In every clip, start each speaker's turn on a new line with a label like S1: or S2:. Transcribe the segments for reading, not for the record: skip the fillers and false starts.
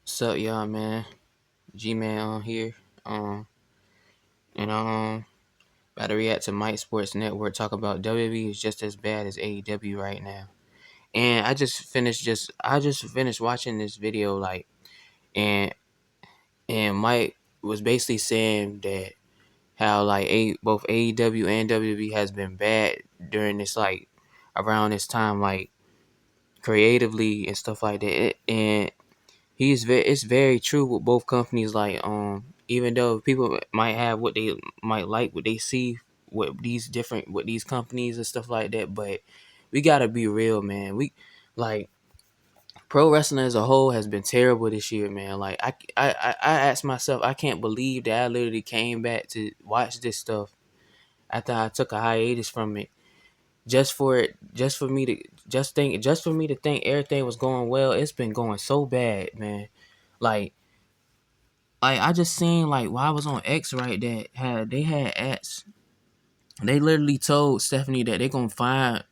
S1: What's up, y'all, man? G-Man on here. Um, and about to react to Mike Sports Network talk about WWE is just as bad as AEW right now. And I just finished watching this video, and and Mike was basically saying that how both AEW and WWE has been bad during this around this time, creatively and stuff like that. And it's very true with both companies. Even though people might have what they might like, what they see with these companies and stuff like that, but we gotta be real, man. We like pro wrestling as a whole has been terrible this year, man. I asked myself, I can't believe that I literally came back to watch this stuff after I took a hiatus from it, just for me to think everything was going well. It's been going so bad, man. Like I just seen while I was on X, right, that had ads. They literally told Stephanie that they gonna find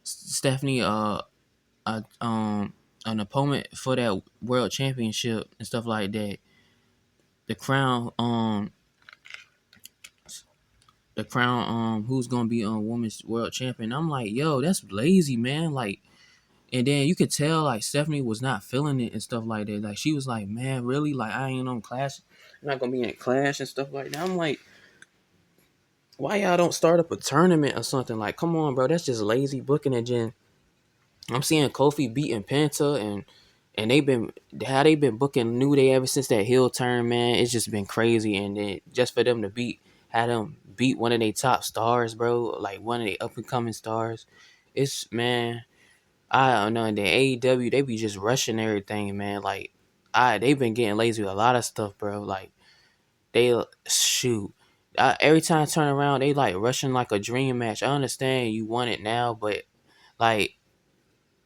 S1: Stephanie a, an opponent for that world championship and stuff like that. The crown who's gonna be women's world champion. I'm like, yo, that's lazy, man. And then you could tell Stephanie was not feeling it and stuff like that. Like she was like, man, really? Like I ain't on Clash. I'm not gonna be in Clash and stuff like that. I'm like, why y'all don't start up a tournament or something? Like, come on, bro. That's just lazy booking. And then I'm seeing Kofi beating Penta, and they've been booking New Day ever since that heel turn, man. It's just been crazy. And then just for them to had them beat one of their top stars, bro, like one of the up and coming stars. It's, man, I don't know. And then AEW, they be just rushing everything, man. They've been getting lazy with a lot of stuff, bro. Like they shoot. Every time I turn around, they rushing like a dream match. I understand you want it now, but like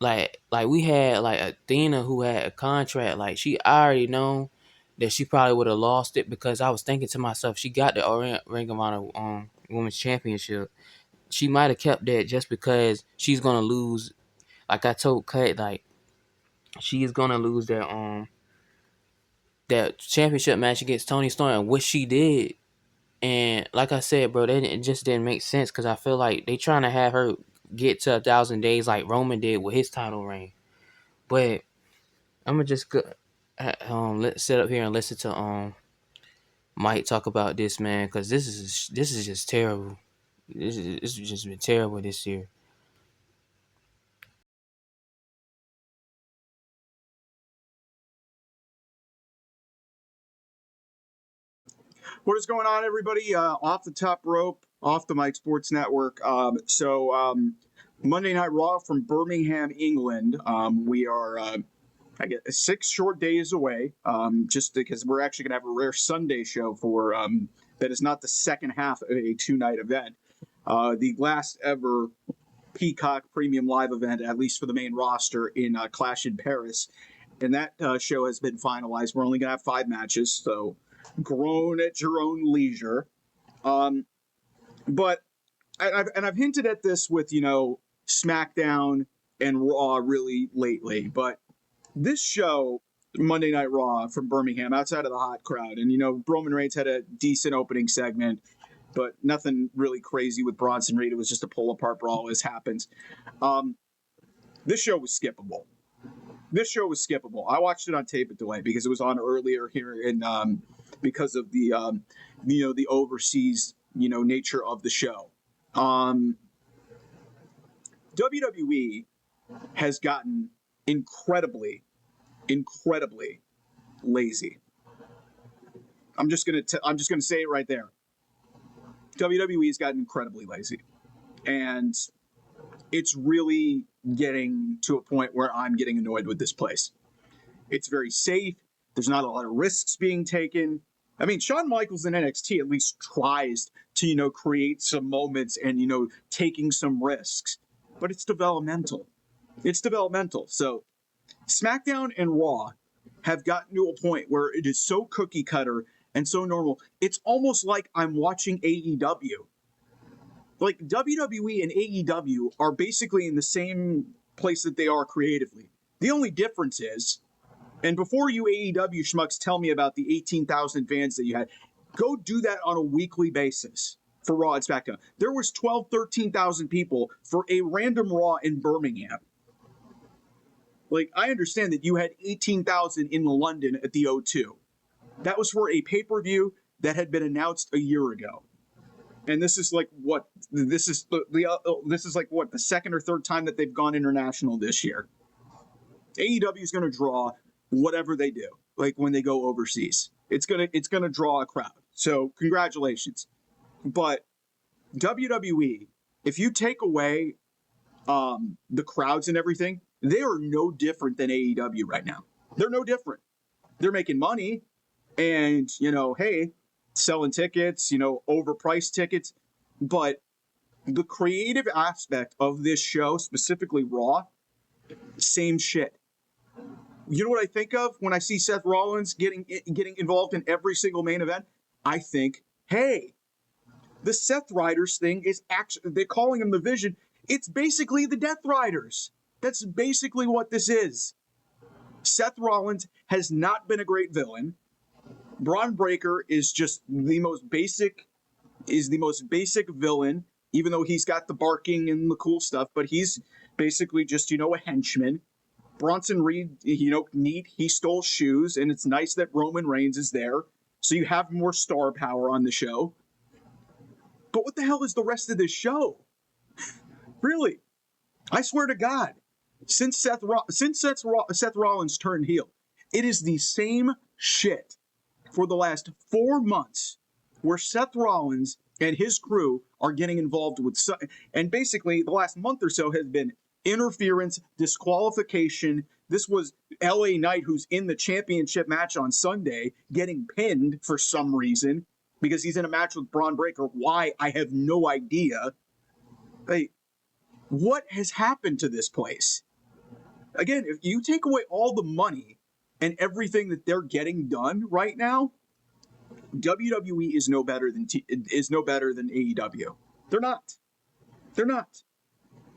S1: we had Athena, who had a contract. Like she already known that she probably would have lost it, because I was thinking to myself, she got the Ring of Honor Women's Championship. She might have kept that just because she's gonna lose. Like I told Cut, she's gonna lose that championship match against Tony Storm, which she did. And like I said, bro, it just didn't make sense, because I feel like they trying to have her get to 1,000 days like Roman did with his title reign. But I'm gonna just go, let's sit up here and listen to Mike talk about this, man, because this is just terrible. This has just been terrible this year.
S2: What is going on, everybody? Off the top rope, off the Mike Sports Network. Monday Night Raw from Birmingham, England. We are, I guess, 6 short days away. Just because we're actually going to have a rare Sunday show that is not the second half of a 2-night event. The last ever Peacock Premium Live event, at least for the main roster, in Clash in Paris. And that show has been finalized. We're only going to have 5 matches, so groan at your own leisure. Um, but I've hinted at this with SmackDown and Raw really lately, but this show, Monday Night Raw from Birmingham, outside of the hot crowd, and Roman Reigns had a decent opening segment, but nothing really crazy with Bronson Reed. It was just a pull apart brawl, as happens. Um, this show was skippable. I watched it on tape at delay because it was on earlier here in because of the overseas nature of the show. Um, WWE has gotten incredibly lazy. I'm just gonna say it right there. WWE has gotten incredibly lazy, and it's really getting to a point where I'm getting annoyed with this place. It's very safe. There's not a lot of risks being taken. I mean, Shawn Michaels in NXT at least tries to, create some moments and, taking some risks. But it's developmental. So SmackDown and Raw have gotten to a point where it is so cookie cutter and so normal. It's almost like I'm watching AEW. Like WWE and AEW are basically in the same place that they are creatively. The only difference is, and before you AEW schmucks tell me about the 18,000 fans that you had, go do that on a weekly basis for Raw and SmackDown. There was 12, 13,000 people for a random Raw in Birmingham. Like, I understand that you had 18,000 in London at the O2. That was for a pay-per-view that had been announced a year ago. And this is like what this is like what the second or third time that they've gone international this year. AEW is going to draw whatever they do, like when they go overseas. It's gonna draw a crowd. So congratulations. But WWE, if you take away the crowds and everything, they are no different than AEW right now. They're no different. They're making money, and hey, selling tickets, overpriced tickets, but the creative aspect of this show, specifically Raw, same shit. You know what I think of when I see Seth Rollins getting involved in every single main event? I think, hey, the Seth Riders thing is actually, they're calling them the Vision. It's basically the Death Riders. That's basically what this is. Seth Rollins has not been a great villain. Braun Breaker is just the most basic villain, even though he's got the barking and the cool stuff, but he's basically just, a henchman. Bronson Reed, neat. He stole shoes, and it's nice that Roman Reigns is there. So you have more star power on the show. But what the hell is the rest of this show? Really? I swear to God, since Seth Rollins turned heel, it is the same shit for the last 4 months where Seth Rollins and his crew are getting involved with, and basically the last month or so has been interference, disqualification. This was LA Knight, who's in the championship match on Sunday, getting pinned for some reason because he's in a match with Braun Breaker. Why? I have no idea. Hey, what has happened to this place? Again, if you take away all the money and everything that they're getting done right now, WWE is no better than AEW. They're not. They're not.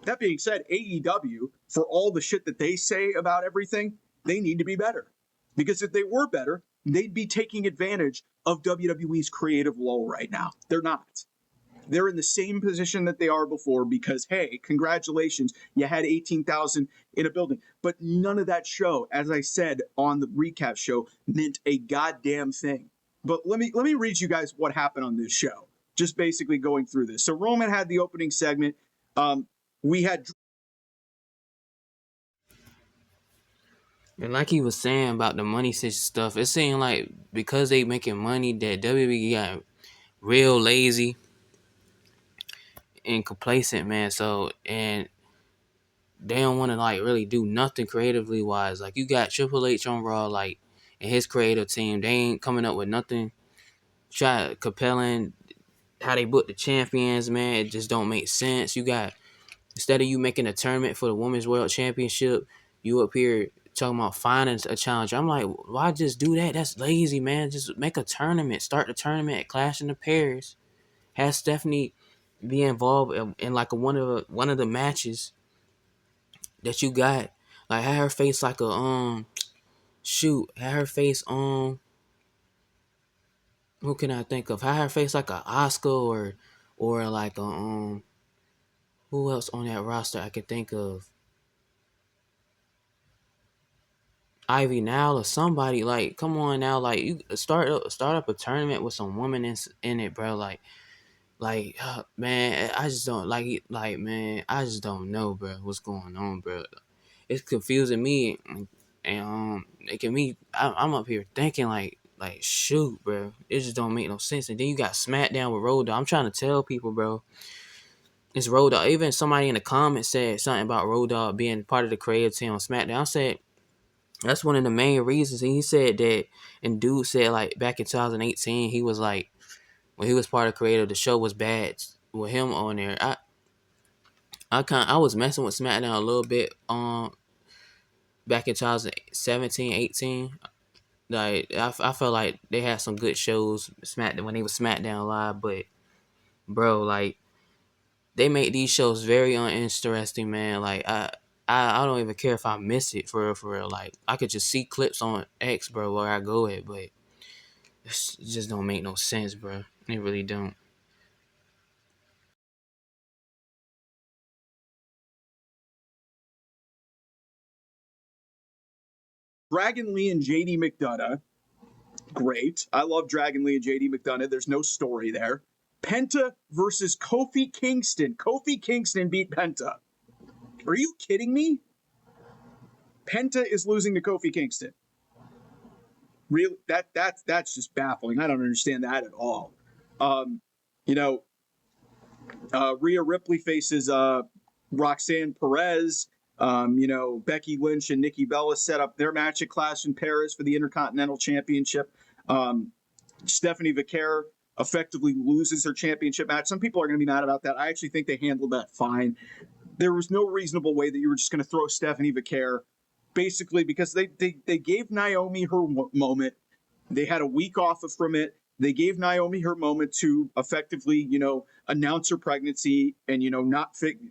S2: That being said, AEW, for all the shit that they say about everything, they need to be better. Because if they were better, they'd be taking advantage of WWE's creative lull right now. They're not. They're in the same position that they are before because, hey, congratulations, you had 18,000 in a building. But none of that show, as I said on the recap show, meant a goddamn thing. But let me read you guys what happened on this show, just basically going through this. So Roman had the opening segment. We had...
S1: And like he was saying about the money stuff, it seemed like because they making money that WWE got real lazy and complacent, man. So, and they don't want to like really do nothing creatively wise. Like you got Triple H on Raw, like, and his creative team, they ain't coming up with nothing compelling. How they book the champions, man, it just don't make sense. You got, instead of you making a tournament for the Women's World Championship, you up here talking about finding a challenger. I'm like, why just do that? That's lazy, man. Just make a tournament. Start the tournament at Clash in the Pairs. Have Stephanie be involved in like one of the matches that you got. Like have her face like a have her face who can I think of? Have her face like a Oscar or like a who else on that roster I can think of? Ivy Now or somebody. Like, come on now, like you start up a tournament with some women in it, bro. Man, I just don't man, I just don't know, bro. What's going on, bro? It's confusing me, and making me. I'm up here thinking like shoot, bro. It just don't make no sense. And then you got SmackDown with Road Dogg. I'm trying to tell people, bro. It's Road Dogg. Even somebody in the comments said something about Road Dogg being part of the creative team on SmackDown. I said that's one of the main reasons. And he said that, and dude said like back in 2018, he was like, when he was part of creative, the show was bad with him on there. I was messing with SmackDown a little bit back in 2017, 18. Like I felt like they had some good shows SmackDown when they was SmackDown Live, but bro, like they make these shows very uninteresting, man. Like I don't even care if I miss it for real, for real. Like I could just see clips on X, bro, where I go at, but it just don't make no sense, bro. It really don't.
S2: Dragon Lee and JD McDonough, great. I love Dragon Lee and JD McDonough. There's no story there. Penta versus Kofi Kingston. Kofi Kingston beat Penta. Are you kidding me? Penta is losing to Kofi Kingston. Really, that's just baffling. I don't understand that at all. Um, you know, Rhea Ripley faces Roxanne Perez. Becky Lynch and Nikki Bella set up their match at Clash in Paris for the Intercontinental Championship. Stephanie Vicaire effectively loses her championship match. Some people are going to be mad about that. I actually think they handled that fine. There was no reasonable way that you were just going to throw Stephanie Vicaire, basically because they gave Naomi her moment. They had a week off from it. They gave Naomi her moment to effectively, announce her pregnancy and,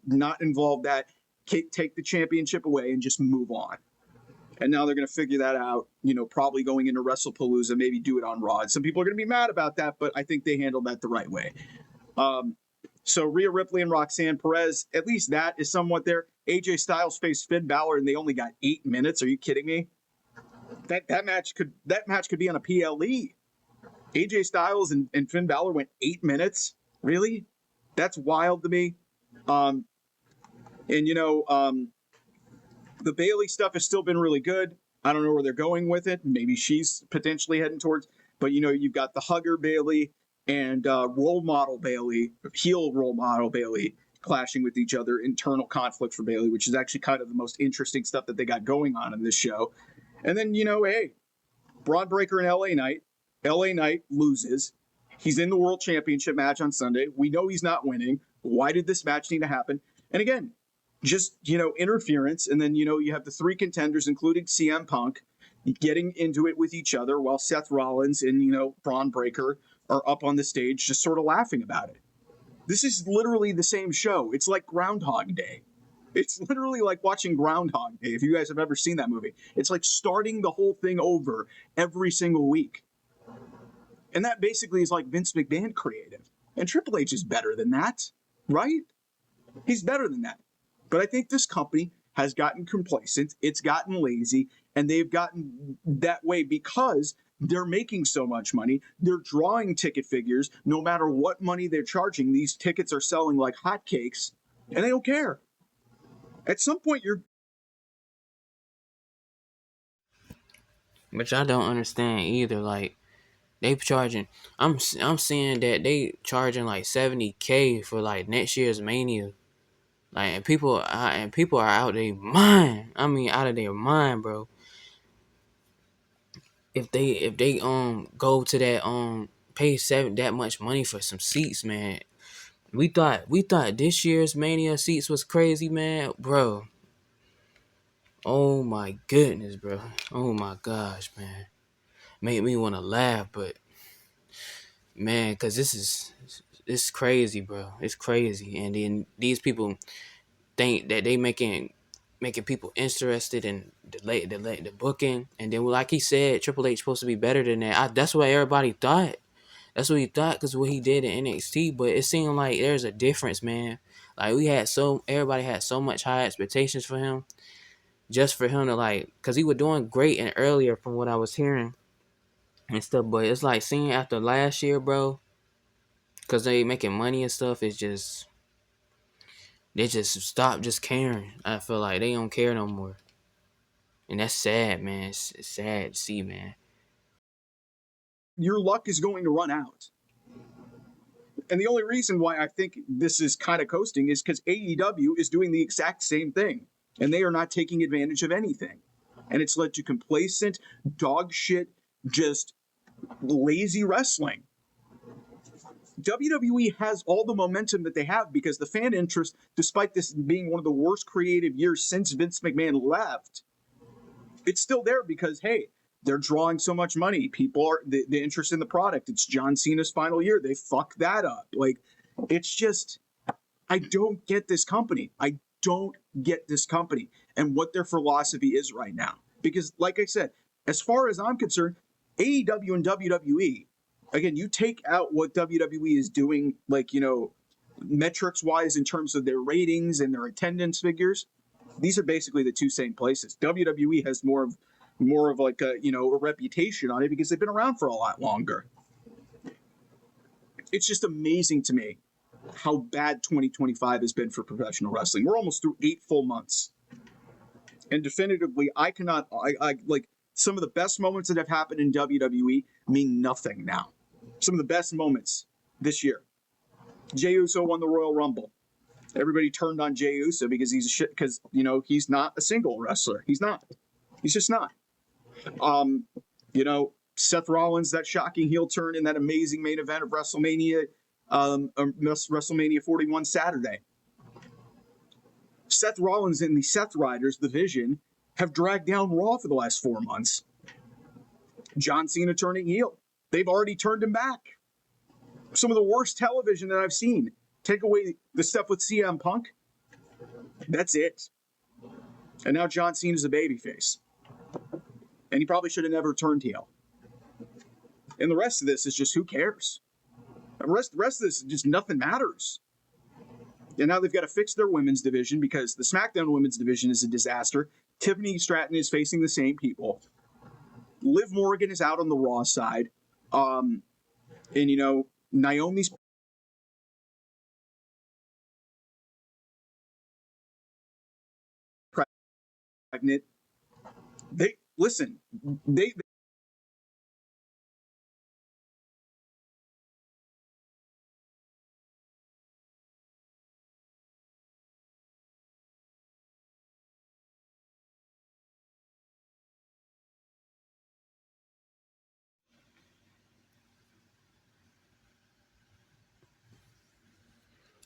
S2: not involve that, take the championship away and just move on. And now they're going to figure that out, probably going into WrestlePalooza, maybe do it on Raw. Some people are going to be mad about that, but I think they handled that the right way. So Rhea Ripley and Roxanne Perez, at least that is somewhat there. AJ Styles faced Finn Balor and they only got 8 minutes. Are you kidding me? That match could be on a PLE. AJ Styles and Finn Balor went 8 minutes. Really? That's wild to me. And the Bayley stuff has still been really good. I don't know where they're going with it. Maybe she's potentially heading towards, but you've got the hugger Bayley and role model Bayley, heel role model Bayley clashing with each other, internal conflict for Bayley, which is actually kind of the most interesting stuff that they got going on in this show. And then, hey, Braun Breaker and LA Knight. LA Knight loses. He's in the World Championship match on Sunday. We know he's not winning. Why did this match need to happen? And again, just, interference. And then, you have the 3 contenders, including CM Punk, getting into it with each other while Seth Rollins and, Braun Breaker are up on the stage just sort of laughing about it. This is literally the same show. It's like Groundhog Day. It's literally like watching Groundhog Day, if you guys have ever seen that movie. It's like starting the whole thing over every single week. And that basically is like Vince McMahon creative. And Triple H is better than that, right? He's better than that. But I think this company has gotten complacent. It's gotten lazy. And they've gotten that way because they're making so much money. They're drawing ticket figures. No matter what money they're charging, these tickets are selling like hotcakes. And they don't care. At some point,
S1: Which I don't understand either. Like they charging, I'm seeing that they charging like 70K for like next year's Mania. Like and people are out their mind. I mean, out of their mind, bro. If they go to that pay that much money for some seats, man. We thought this year's Mania seats was crazy, man, bro. Oh my goodness, bro. Oh my gosh, man. Made me want to laugh, but man, cause it's crazy, bro. It's crazy, and then these people think that they making people interested in the booking, and then like he said, Triple H supposed to be better than that. That's what everybody thought. That's what he thought because what he did in NXT, but it seemed like there's a difference, man. Like everybody had so much high expectations for him, just for him to like, cause he was doing great and earlier from what I was hearing and stuff. But it's like seeing after last year, bro, cause they making money and stuff. It's just they just stop just caring. I feel like they don't care no more. And that's sad, man. It's sad to see, man.
S2: your luck is going to run out. And the only reason why I think this is kind of coasting is because AEW is doing the exact same thing. And they are not taking advantage of anything. And it's led to complacent, dog shit, just lazy wrestling. WWE has all the momentum that they have because the fan interest, despite this being one of the worst creative years since Vince McMahon left, it's still there because, hey, they're drawing so much money. People are the interest in the product. It's John Cena's final year. They fucked that up. Like, it's just, I don't get this company. I don't get this company and what their philosophy is right now. Because, like I said, as far as I'm concerned, AEW and WWE, again, you take out what WWE is doing, like, metrics wise in terms of their ratings and their attendance figures. These are basically the two same places. WWE has more of like a reputation on it because they've been around for a lot longer. It's just amazing to me how bad 2025 has been for professional wrestling. We're almost through 8 full months. And definitively, I like some of the best moments that have happened in WWE mean nothing now. Some of the best moments this year. Jey Uso won the Royal Rumble. Everybody turned on Jey Uso because he's not a single wrestler. He's not. He's just not. Um, Seth Rollins, that shocking heel turn in that amazing main event of WrestleMania 41 Saturday. Seth Rollins and the Seth Riders division have dragged down Raw for the last 4 months. John Cena turning heel. They've already turned him back. Some of the worst television that I've seen. Take away the stuff with CM Punk. That's it. And now John Cena's a babyface. And he probably should have never turned heel. And the rest of this is just who cares? The rest of this is just nothing matters. And now they've got to fix their women's division because the SmackDown women's division is a disaster. Tiffany Stratton is facing the same people. Liv Morgan is out on the Raw side. And, Naomi's pregnant. They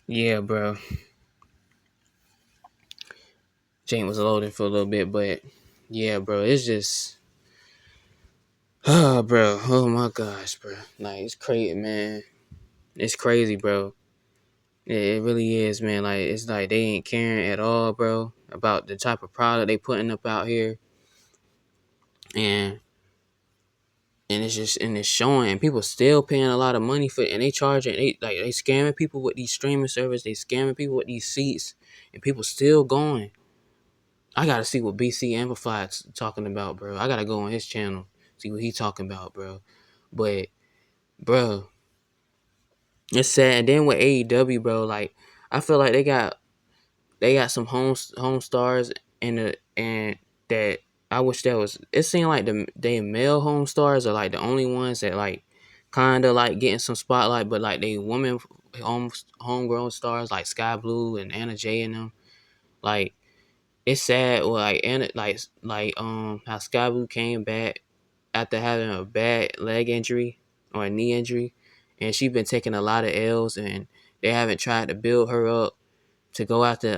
S1: Yeah, bro. Jane was loaded for a little bit, but yeah, bro, it's just, bro, oh my gosh, bro, like it's crazy, man. It's crazy, bro. It really is, man. Like it's like they ain't caring at all, bro, about the type of product they putting up out here, and it's showing, and people still paying a lot of money for it, and they scamming people with these streaming services, they scamming people with these seats, and people still going. I gotta see what BC Amplified's talking about, bro. I gotta go on his channel, see what he talking about, bro. But, bro, it's sad. And then with AEW, bro, like I feel like they got some home stars and that I wish that was. It seemed like they male home stars are like the only ones that like kind of like getting some spotlight, but like they women homegrown stars like Sky Blue and Anna Jay and them, like it's sad. Well, like Anna, how Sky Blue came back after having a bad leg injury or a knee injury, and she's been taking a lot of L's, and they haven't tried to build her up to go after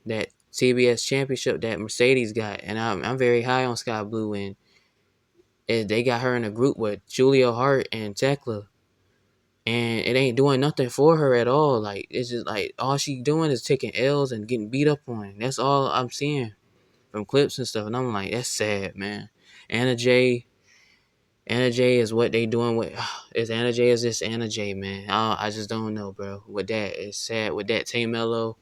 S1: that TBS championship that Mercedes got, and I'm very high on Sky Blue, and they got her in a group with Julia Hart and Tekla, and it ain't doing nothing for her at all. Like it's just like all she doing is taking L's and getting beat up on. That's all I'm seeing from clips and stuff, and I'm like, that's sad, man. Anna J. Anna J is what they doing with is Anna J is this Anna J, man. I just don't know, bro. With that, it's sad. With that Tay Mello,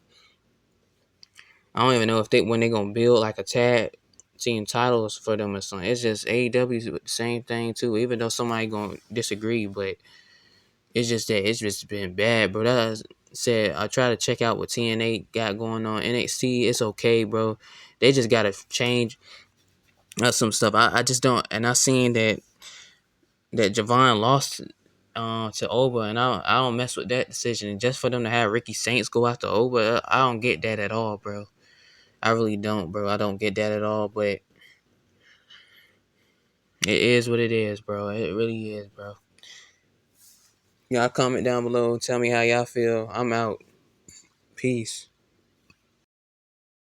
S1: I don't even know if when they gonna build like a tag team titles for them or something. It's just AEW's the same thing too. Even though somebody gonna disagree, but it's just that it's just been bad, bro. That said, I try to check out what TNA got going on. NXT, it's okay, bro. They just gotta change some stuff. I just don't, and I seen that Javon lost to Oba, and I don't mess with that decision. And just for them to have Ricky Saints go after Oba, I don't get that at all, bro. I really don't, bro. I don't get that at all, but it is what it is, bro. It really is, bro. Y'all comment down below. Tell me how y'all feel. I'm out. Peace.